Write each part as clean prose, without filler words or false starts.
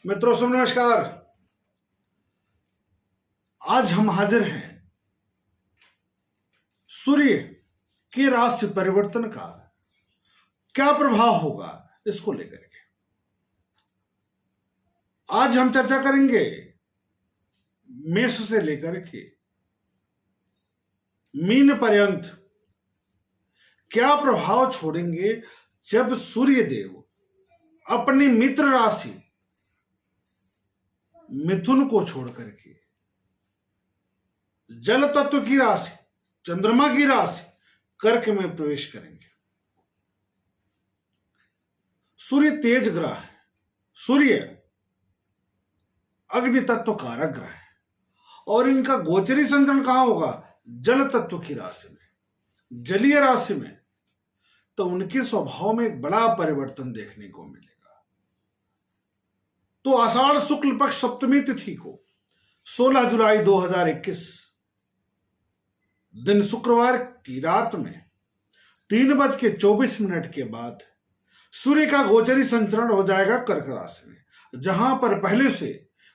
मित्रों सब नमस्कार। आज हम हाजिर हैं सूर्य की राशि परिवर्तन का क्या प्रभाव होगा इसको लेकर के। आज हम चर्चा करेंगे मेष से लेकर के मीन पर्यंत क्या प्रभाव छोड़ेंगे जब सूर्य देव अपनी मित्र राशि मिथुन को छोड़ करके जल तत्व की राशि चंद्रमा की राशि कर्क में प्रवेश करेंगे। सूर्य तेज ग्रह है, सूर्य अग्नि तत्व कारक ग्रह है और इनका गोचरी संचरण कहां होगा? जल तत्व की राशि में, जलीय राशि में। तो उनके स्वभाव में एक बड़ा परिवर्तन देखने को मिलेगा। तो आषाढ़ शुक्ल पक्ष सप्तमी तिथि को 16 जुलाई 2021 दिन शुक्रवार की रात में 3:24 के बाद सूर्य का गोचरी संचरण हो जाएगा कर्क राशि में, जहां पर पहले से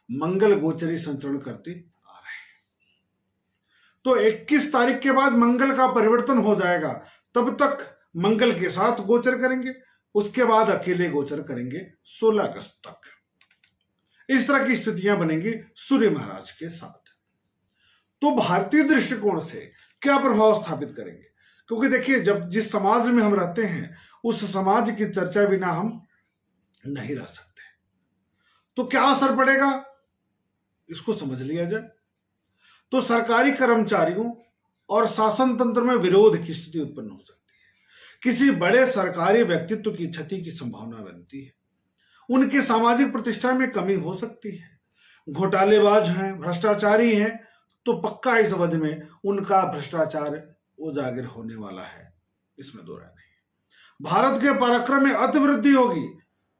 मंगल गोचरी संचरण करते आ रहे हैं। तो 21 तारीख के बाद मंगल का परिवर्तन हो जाएगा, तब तक मंगल के साथ गोचर करेंगे, उसके बाद अकेले गोचर करेंगे 16 अगस्त तक। इस तरह की स्थितियां बनेंगी सूर्य महाराज के साथ। तो भारतीय दृष्टिकोण से क्या प्रभाव स्थापित करेंगे? क्योंकि देखिए, जब जिस समाज में हम रहते हैं उस समाज की चर्चा बिना हम नहीं रह सकते। तो क्या असर पड़ेगा इसको समझ लिया जाए। तो सरकारी कर्मचारियों और शासन तंत्र में विरोध की स्थिति उत्पन्न हो सकती है, किसी बड़े सरकारी व्यक्तित्व की क्षति की संभावना बनती है, उनके सामाजिक प्रतिष्ठा में कमी हो सकती है, घोटालेबाज हैं, भ्रष्टाचारी हैं, तो पक्का इस अवधि में उनका भ्रष्टाचार उजागर होने वाला है, इसमें दो राय नहीं। भारत के पराक्रम में अतिवृद्धि होगी।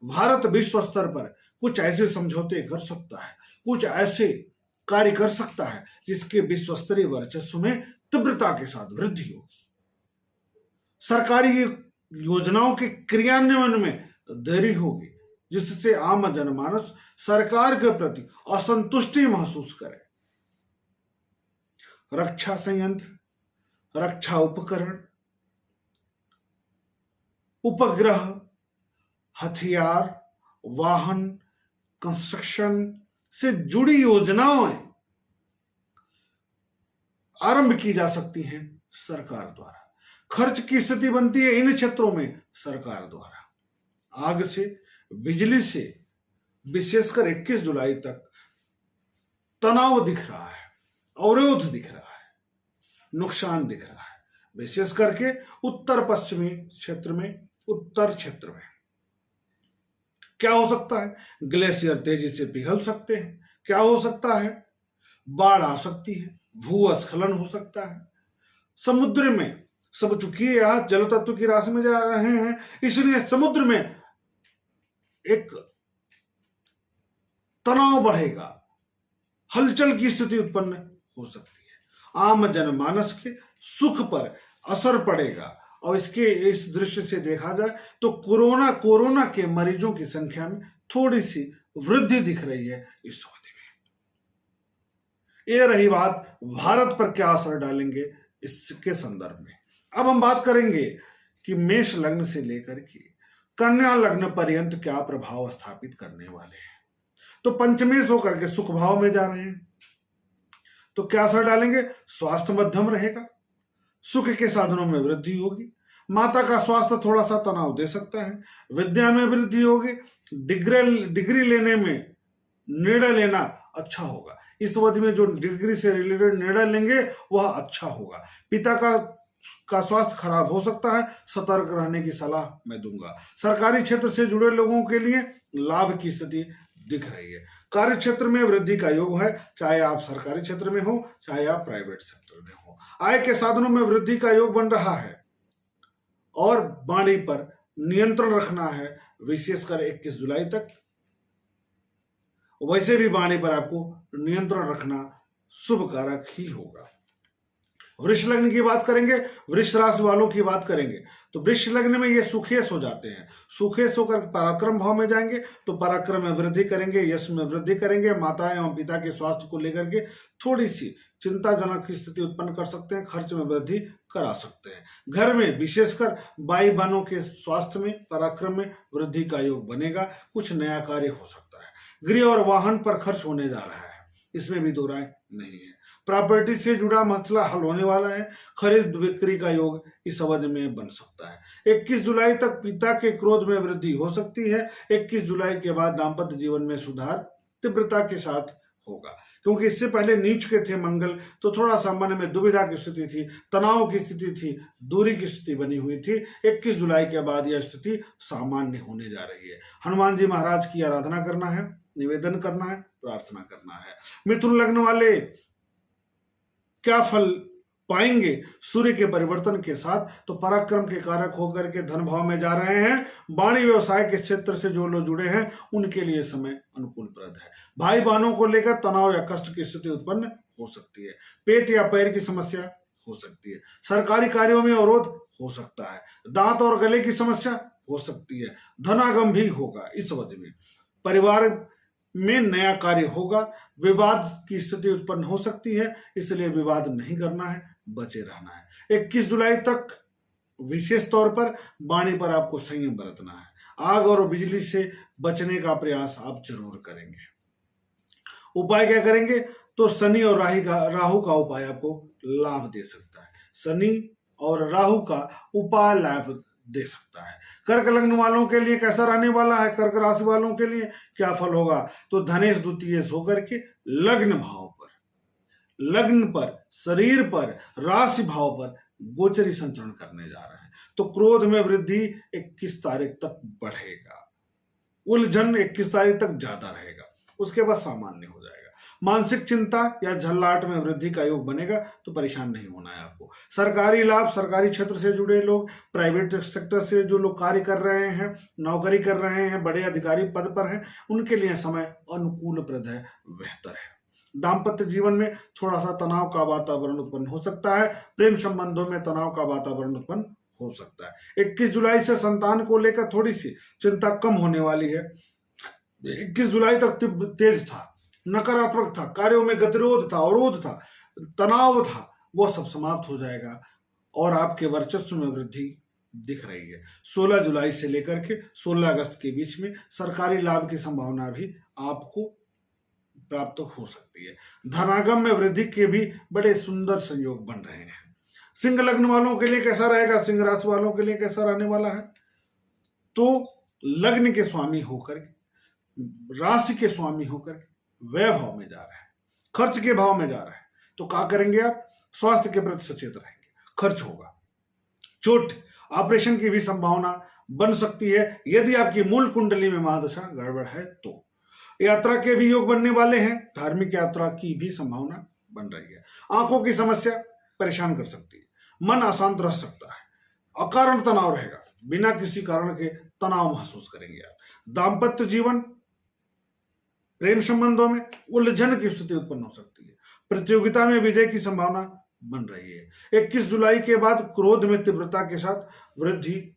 भारत विश्व स्तर पर कुछ ऐसे समझौते कर सकता है, कुछ ऐसे कार्य कर सकता है जिसके विश्व स्तरीय वर्चस्व में तीव्रता के साथ वृद्धि होगी। सरकारी योजनाओं के क्रियान्वयन में देरी होगी, जिससे आम जनमानस सरकार के प्रति असंतुष्टि महसूस करे। रक्षा संयंत्र, रक्षा उपकरण, उपग्रह, हथियार, वाहन, कंस्ट्रक्शन से जुड़ी योजनाएं आरंभ की जा सकती हैं सरकार द्वारा। खर्च की स्थिति बनती है इन क्षेत्रों में सरकार द्वारा। आग से, बिजली से विशेषकर 21 जुलाई तक तनाव दिख रहा है, अवरोध दिख रहा है, नुकसान दिख रहा है, विशेष करके उत्तर पश्चिमी क्षेत्र में, उत्तर क्षेत्र में। क्या हो सकता है? ग्लेशियर तेजी से पिघल सकते हैं। क्या हो सकता है? बाढ़ आ सकती है, भूस्खलन हो सकता है। समुद्र में, सब चूंकि यह जल तत्व की राशि में जा रहे हैं, इसलिए समुद्र में एक तनाव बढ़ेगा, हलचल की स्थिति उत्पन्न हो सकती है। आम जनमानस के सुख पर असर पड़ेगा। और इसके इस दृश्य से देखा जाए तो कोरोना के मरीजों की संख्या में थोड़ी सी वृद्धि दिख रही है इस अवधि में। यह रही बात भारत पर क्या असर डालेंगे इसके संदर्भ में। अब हम बात करेंगे कि मेष लग्न से लेकर के कन्या लग्न पर्यंत क्या प्रभाव स्थापित करने वाले हैं। तो पंचमेश होकर के सुख भाव में जा रहे हैं, तो क्या असर डालेंगे? स्वास्थ्य मध्यम रहेगा, सुख के साधनों में वृद्धि होगी, माता का स्वास्थ्य थोड़ा सा तनाव दे सकता है, विद्या में वृद्धि होगी, डिग्री लेने में निर्णय लेना अच्छा होगा। इस अवधि में जो डिग्री से रिलेटेड निर्णय लेंगे वह अच्छा होगा। पिता का स्वास्थ्य खराब हो सकता है, सतर्क रहने की सलाह मैं दूंगा। सरकारी क्षेत्र से जुड़े लोगों के लिए लाभ की स्थिति दिख रही है। कार्य क्षेत्र में वृद्धि का योग है, चाहे आप सरकारी क्षेत्र में हो चाहे आप प्राइवेट सेक्टर में हो। आय के साधनों में वृद्धि का योग बन रहा है और वाणी पर नियंत्रण रखना है, विशेषकर 21 जुलाई तक। वैसे भी वाणी पर आपको नियंत्रण रखना शुभ कारक ही होगा। वृष लग्न की बात करेंगे, वृष राशि वालों की बात करेंगे तो वृष लग्न में ये सुखेश हो जाते हैं। सुखेश होकर पराक्रम भाव में जाएंगे तो पराक्रम में वृद्धि करेंगे, यश में वृद्धि करेंगे। माता एवं पिता के स्वास्थ्य को लेकर के थोड़ी सी चिंताजनक की स्थिति उत्पन्न कर सकते हैं, खर्च में वृद्धि करा सकते हैं। घर में विशेषकर भाई बहनों के स्वास्थ्य में, पराक्रम में वृद्धि का योग बनेगा। कुछ नया कार्य हो सकता है। गृह और वाहन पर खर्च होने जा रहा है, इसमें भी दो राय नहीं है। प्रॉपर्टी से जुड़ा मसला हल होने वाला है। खरीद बिक्री का योग इस अवधि में बन सकता है। 21 जुलाई तक पिता के क्रोध में वृद्धि हो सकती है। 21 जुलाई के बाद दाम्पत्य जीवन में सुधार तीव्रता के साथ होगा, क्योंकि इससे पहले नीच के थे मंगल, तो थोड़ा सामान्य में दुविधा की स्थिति थी, तनाव की स्थिति थी, दूरी की स्थिति बनी हुई थी। 21 जुलाई के बाद यह स्थिति सामान्य होने जा रही है। हनुमान जी महाराज की आराधना करना है, निवेदन करना है, प्रार्थना करना है। मिथुन लग्न वाले क्या फल पाएंगे सूर्य के परिवर्तन के साथ? तो पराक्रम के कारक होकर के धन भाव में जा रहे हैं। वाणिज्य व्यवसाय के क्षेत्र से जो लोग जुड़े हैं उनके लिए समय अनुकूलप्रद है। भाई बहनों को लेकर तनाव या कष्ट की स्थिति उत्पन्न हो सकती है। पेट या पैर की समस्या हो सकती है। सरकारी कार्यों में अवरोध हो सकता है। दांत और गले की समस्या हो सकती है। धनागम भी होगा इस अवधि में। परिवार में नया कार्य होगा। विवाद की स्थिति उत्पन्न हो सकती है, इसलिए विवाद नहीं करना है, बचे रहना है। 21 जुलाई तक विशेष तौर पर वाणी पर आपको संयम बरतना है। आग और बिजली से बचने का प्रयास आप जरूर करेंगे। उपाय क्या करेंगे? तो शनि और राहु का उपाय आपको लाभ दे सकता है। शनि और राहु का उपाय लाभ दे सकता है। कर्क लग्न वालों के लिए कैसा रहने वाला है? कर्क राशि वालों के लिए क्या फल होगा? तो धनेश द्वितीय होकर के लग्न भाव पर, लग्न पर, शरीर पर, राशि भाव पर गोचरी संचरण करने जा रहे हैं। तो क्रोध में वृद्धि 21 तारीख तक बढ़ेगा। उलझन 21 तारीख तक ज्यादा रहेगा, उसके बाद सामान्य हो जाएगा। मानसिक चिंता या झल्लाहट में वृद्धि का योग बनेगा, तो परेशान नहीं होना है आपको। सरकारी लाभ, सरकारी क्षेत्र से जुड़े लोग, प्राइवेट सेक्टर से जो लोग कार्य कर रहे हैं, नौकरी कर रहे हैं, बड़े अधिकारी पद पर हैं, उनके लिए समय अनुकूलप्रद है, बेहतर है। दाम्पत्य जीवन में थोड़ा सा तनाव का वातावरण उत्पन्न हो सकता है। प्रेम संबंधों में तनाव का वातावरण उत्पन्न हो सकता है। 21 जुलाई से संतान को लेकर थोड़ी सी चिंता कम होने वाली है। 21 जुलाई तक तेज था, नकारात्मक था, कार्यों में गतिरोध था, अवरोध था, तनाव था, वो सब समाप्त हो जाएगा और आपके वर्चस्व में वृद्धि दिख रही है। 16 जुलाई से लेकर के 16 अगस्त के बीच में सरकारी लाभ की संभावना भी आपको प्राप्त हो सकती है। धनागम में वृद्धि के भी बड़े सुंदर संयोग बन रहे हैं। सिंह लग्न वालों के लिए कैसा रहेगा? सिंह राशि वालों के लिए कैसा रहने वाला है? तो लग्न के स्वामी होकर, राशि के स्वामी होकर व्यय भाव में जा रहे हैं, खर्च के भाव में जा रहे हैं। तो क्या करेंगे आप? स्वास्थ्य के प्रति सचेत रहेंगे, खर्च होगा। चोट, ऑपरेशन की भी संभावना बन सकती है यदि आपकी मूल कुंडली में महादशा गड़बड़ है तो। यात्रा के भी योग बनने वाले हैं। धार्मिक यात्रा की भी संभावना बन रही है। आंखों की समस्या परेशान कर सकती है। मन अशांत रह सकता है। अकारण तनाव रहेगा, बिना किसी कारण के तनाव महसूस करेंगे आप। दाम्पत्य जीवन, प्रेम संबंधों में उलझन की स्थिति उत्पन्न हो सकती है। प्रतियोगिता में विजय की संभावना बन रही है। 21 जुलाई के बाद क्रोध में तीव्रता के साथ वृद्धि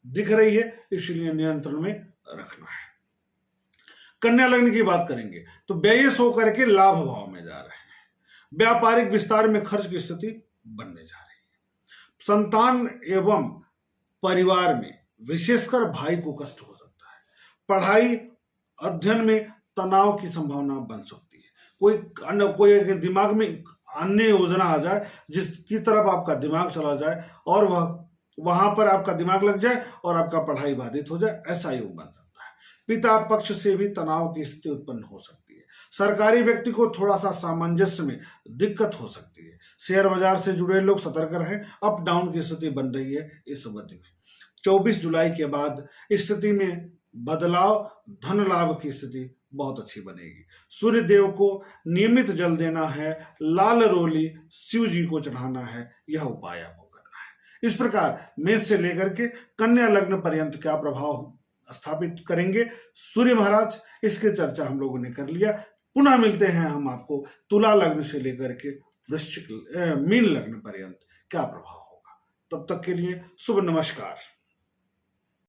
दिख रही है, इसलिए नियंत्रण में रखना है। कन्या लग्न की बात करेंगे तो व्ययस होकर के लाभ भाव में जा रहे हैं। व्यापारिक विस्तार में खर्च की स्थिति बनने जा रही है। संतान एवं परिवार में विशेषकर भाई को कष्ट हो सकता है। पढ़ाई, अध्ययन में तनाव की संभावना बन सकती है। कोई दिमाग में अन्य योजना आ जाए जिसकी तरफ आपका दिमाग चला जाए और वहां पर आपका दिमाग लग जाए और आपका पढ़ाई बाधित हो जाए, ऐसा योग बन सकता है। पिता पक्ष से भी तनाव की स्थिति उत्पन्न हो सकती है। सरकारी व्यक्ति को थोड़ा सा सामंजस्य में दिक्कत हो सकती है। शेयर बाजार से जुड़े लोग सतर्क रहें, अप डाउन की स्थिति बन रही है इस अवधि में। 24 जुलाई के बाद स्थिति में बदलाव, धन लाभ की स्थिति बहुत अच्छी बनेगी। सूर्य देव को नियमित जल देना है, लाल रोली शिव जी को चढ़ाना है, यह उपाय आपको करना है। इस प्रकार मेष से लेकर के कन्या लग्न पर्यंत क्या प्रभाव स्थापित करेंगे सूर्य महाराज, इसकी चर्चा हम लोगों ने कर लिया। पुनः मिलते हैं हम आपको तुला लग्न से लेकर के मीन लग्न पर्यंत क्या प्रभाव होगा। तब तक के लिए शुभ नमस्कार।